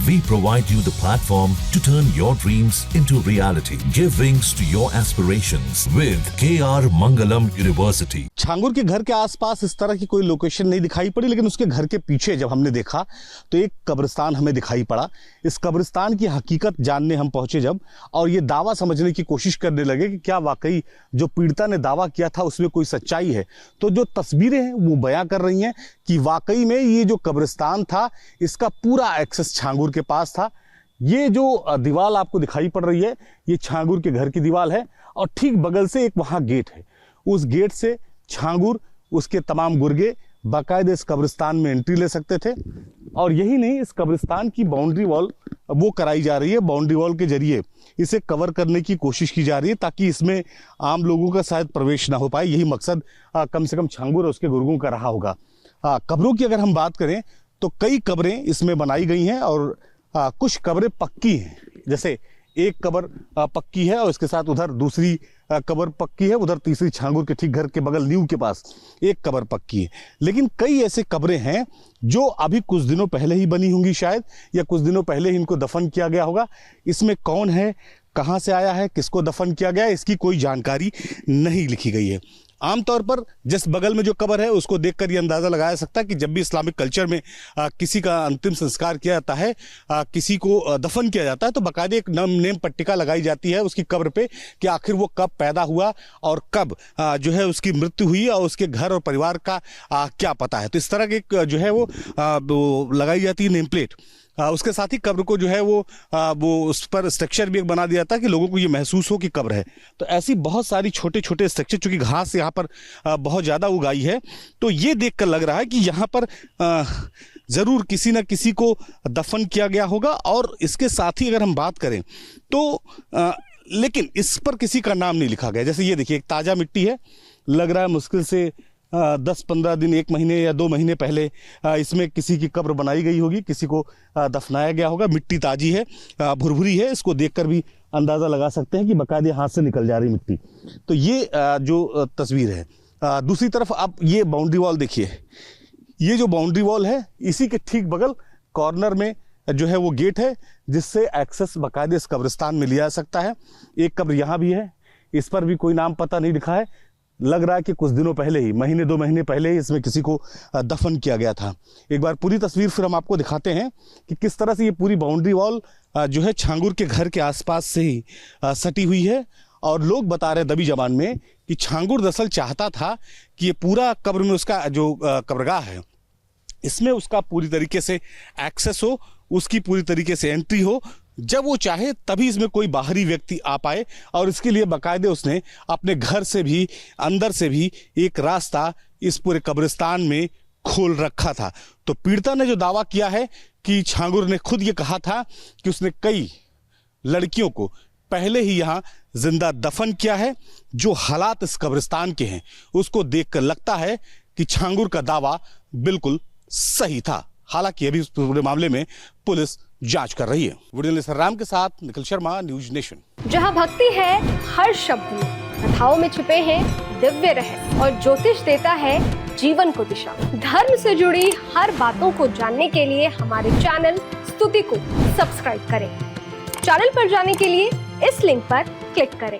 We provide you the platform to turn your dreams into reality. Give wings to your aspirations with KR Mangalam University. Changur के घर के आसपास इस तरह की कोई लोकेशन नहीं दिखाई पड़ी, लेकिन उसके घर के पीछे जब हमने देखा तो एक कब्रिस्तान हमें दिखाई पड़ा। इस कब्रिस्तान की हकीकत जानने हम पहुंचे जब, और ये दावा समझने की कोशिश करने लगे कि क्या वाकई जो पीड़िता ने दावा किया था उसमें कोई सच्चाई है। तो जो तस्वीरें हैं वो बयां कर रही हैं कि वाकई में ये जो कब्रिस्तान था इसका पूरा एक्सेस छांगुर के पास था। ये जो दीवार आपको दिखाई पड़ रही है ये छांगुर के घर की दीवार है, और ठीक बगल से एक वहाँ गेट है। उस गेट से छांगुर, उसके तमाम गुर्गे बाकायदे इस कब्रिस्तान में एंट्री ले सकते थे। और यही नहीं, इस कब्रिस्तान की बाउंड्री वॉल वो कराई जा रही है। बाउंड्री वॉल के जरिए इसे कवर करने की कोशिश की जा रही है ताकि इसमें आम लोगों का शायद प्रवेश ना हो पाए। यही मकसद कम से कम छांगुर और उसके गुर्गों का रहा होगा। कब्रों की अगर हम बात करें तो कई कब्रें इसमें बनाई गई हैं, और कुछ कब्रें पक्की हैं। जैसे एक कब्र पक्की है और इसके साथ उधर दूसरी कब्र पक्की है, उधर तीसरी छांगुर के ठीक घर के बगल नींव के पास एक कब्र पक्की है। लेकिन कई ऐसे कब्रें हैं जो अभी कुछ दिनों पहले ही बनी होंगी शायद, या कुछ दिनों पहले ही इनको दफन किया गया होगा। इसमें कौन है, कहाँ से आया है, किसको दफन किया गया है, इसकी कोई जानकारी नहीं लिखी गई है। आमतौर पर जिस बगल में जो कब्र है उसको देखकर ये अंदाज़ा लगाया सकता है कि जब भी इस्लामिक कल्चर में किसी का अंतिम संस्कार किया जाता है, किसी को दफन किया जाता है, तो बाकायदे एक नेम पट्टिका लगाई जाती है उसकी कब्र पे कि आखिर वो कब पैदा हुआ और कब जो है उसकी मृत्यु हुई, और उसके घर और परिवार का क्या पता है। तो इस तरह की जो है वो लगाई जाती है नेम प्लेट। उसके साथ ही कब्र को जो है वो उस पर स्ट्रक्चर भी एक बना दिया था कि लोगों को ये महसूस हो कि कब्र है। तो ऐसी बहुत सारी छोटे छोटे स्ट्रक्चर, चूँकि घास यहाँ पर बहुत ज़्यादा उगाई है, तो ये देखकर लग रहा है कि यहाँ पर ज़रूर किसी न किसी को दफन किया गया होगा। और इसके साथ ही अगर हम बात करें तो लेकिन इस पर किसी का नाम नहीं लिखा गया। जैसे ये देखिए, एक ताज़ा मिट्टी है, लग रहा है मुश्किल से 10-15 दिन, 1 महीने या 2 महीने पहले इसमें किसी की कब्र बनाई गई होगी, किसी को दफनाया गया होगा। मिट्टी ताजी है, भुरभुरी है, इसको देखकर भी अंदाज़ा लगा सकते हैं कि बाकायदे हाथ से निकल जा रही मिट्टी। तो ये जो तस्वीर है। दूसरी तरफ आप ये बाउंड्री वॉल देखिए, ये जो बाउंड्री वॉल है इसी के ठीक बगल कॉर्नर में जो है वो गेट है जिससे एक्सेस बाकायदे इस कब्रिस्तान में लिया जा सकता है। एक कब्र यहाँ भी है, इस पर भी कोई नाम पता नहीं लिखा है। लग रहा है कि कुछ दिनों पहले ही, महीने 2 महीने पहले ही इसमें किसी को दफन किया गया था। एक बार पूरी तस्वीर फिर हम आपको दिखाते हैं कि किस तरह से ये पूरी बाउंड्री वॉल जो है छांगुर के घर के आसपास से ही सटी हुई है। और लोग बता रहे दबी जबान में कि छांगुर दरअसल चाहता था कि ये पूरा कब्र में उसका जो कब्रगाह है इसमें उसका पूरी तरीके से एक्सेस हो, उसकी पूरी तरीके से एंट्री हो, जब वो चाहे तभी इसमें कोई बाहरी व्यक्ति आ पाए। और इसके लिए बाकायदे उसने अपने घर से भी, अंदर से भी एक रास्ता इस पूरे कब्रिस्तान में खोल रखा था। तो पीड़िता ने जो दावा किया है कि छांगुर ने खुद ये कहा था कि उसने कई लड़कियों को पहले ही यहाँ जिंदा दफन किया है। जो हालात इस कब्रिस्तान के हैं उसको देखकर लगता है कि छांगुर का दावा बिल्कुल सही था। हालांकि अभी इस पूरे मामले में पुलिस जांच कर रही है। वीडियो राम के साथ निखिल शर्मा, न्यूज नेशन। जहां भक्ति है हर शब्द में, कथाओं में छुपे हैं दिव्य रहस्य, और ज्योतिष देता है जीवन को दिशा। धर्म से जुड़ी हर बातों को जानने के लिए हमारे चैनल स्तुति को सब्सक्राइब करें। चैनल पर जाने के लिए इस लिंक पर क्लिक करें।